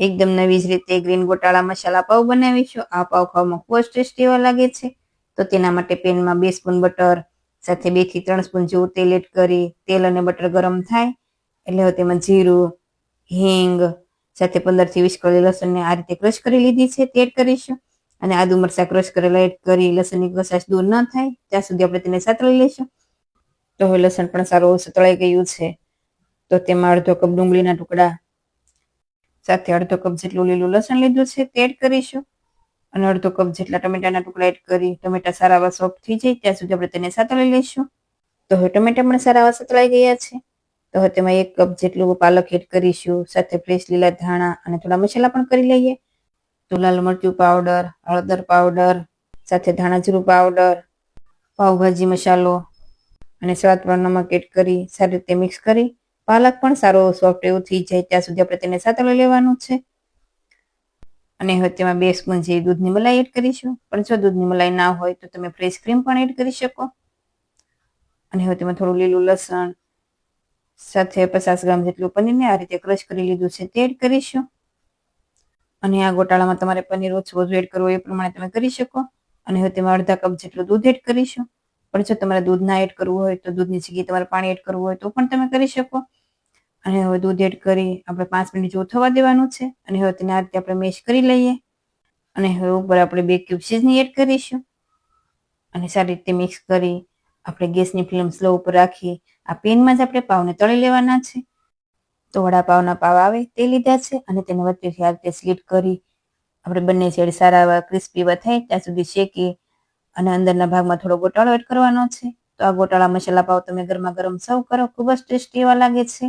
એકદમ નવી જ રીતે ગ્રીન ગોટાળા મસાલા પાવ બનાવીશું। આ પાવ ખાવામાં ખૂબ જ ટેસ્ટી એવા લાગે છે। તો તેના માટે પેનમાં 2 સ્પૂન બટર સાથે 2 થી 3 સ્પૂન જેવું તેલ એડ કરી તેલ અને બટર ગરમ થાય એટલે હવે તેમાં જીરું, હિંગ સાથે 15 થી 20 કળી લસણને આ રીતે ક્રશ કરી લીધી છે તે એડ કરીશું। અને આદુ મરચાં ક્રશ કરેલા એડ કરી લસણની કચાશ દૂર ન થાય ત્યાં સુધી આપણે તેને સાતળી લઈશું। તો હવે લસણ પણ સારું સતળાઈ ગયું છે। તો તેમાં અડધો કપ ડુંગળીના ટુકડા સાથે અડધો કપ જેટલું લીલું લસણ લીધું છે તે એડ કરીશું। અને અડધો કપ જેટલા ટમેટાના ટુકડા એડ કરી ટમેટા સારા એવા સોફ્ટ થઈ જાય ત્યાં સુધી આપણે તેને સાતળી લઈશું। તો હવે ટમેટા પણ સારા એવા સતળાઈ ગયા છે। તો હવે તેમાં 1 કપ જેટલું પાલક એડ કરીશું સાથે ફ્રેશ લીલા ધાણા અને થોડા મસાલા પણ કરી લઈએ। તો લાલ મરચું પાવડર, હળદર પાવડર સાથે ધાણા જીરું પાવડર, પાવભાજી મસાલો અને સ્વાદ પ્રમાણે નમક એડ કરી સારી રીતે મિક્સ કરી પાલક પણ સારો સોફ્ટ એવું થઈ જાય ત્યાં સુધી આપણે તેને સાતળી લેવાનું છે। અને હવે તેમાં 2 સ્પૂન જેવી દૂધની મલાઈ એડ કરીશું। પણ જો દૂધની મલાઈ ના હોય તો તમે ફ્રેશ ક્રીમ પણ એડ કરી શકો। અને હવે તેમાં થોડું લીલું લસણ સાથે 50 ગ્રામ જેટલું પનીરને આ રીતે ક્રશ કરી લીધું છે તે એડ કરીશું। અને આ ગોટાળામાં તમારે પનીર ઓછું વધુ એડ કરવું હોય એ પ્રમાણે તમે કરી શકો। અને હવે તેમાં અડધા કપ જેટલું દૂધ એડ કરીશું। પણ જો તમારે દૂધ ના એડ કરવું હોય તો દૂધની જગ્યાએ તમારે પાણી એડ કરવું હોય તો પણ તમે કરી શકો। અને હવે દૂધ એડ કરી આપણે 5 મિનિટ જેવું થવા દેવાનું છે। અને હવે તેને આ રીતે આપણે મેશ કરી લઈએ। અને હવે ઉપર આપણે 2 ક્યુબ ચીઝની એડ કરીશું। અને સારી રીતે મિક્સ કરી આપણે ગેસની ફ્લેમ સ્લો ઉપર રાખી આ પેનમાં જ આપણે પાવને તળી લેવાના છે। તો વડાપાવના પાવ આવે તે લીધા છે અને તેને વચ્ચેથી આ રીતે સ્લિટ કરી આપણે બંને સાઈડ સારા એવા ક્રિસ્પી એવા થાય ત્યાં સુધી શેકી અને અંદરના ભાગમાં થોડો ગોટાળો એડ કરવાનો છે। તો આ ગોટાળા મસાલા પાવ તમે ગરમા ગરમ સર્વ કરો ખૂબ જ ટેસ્ટી એવા લાગે છે।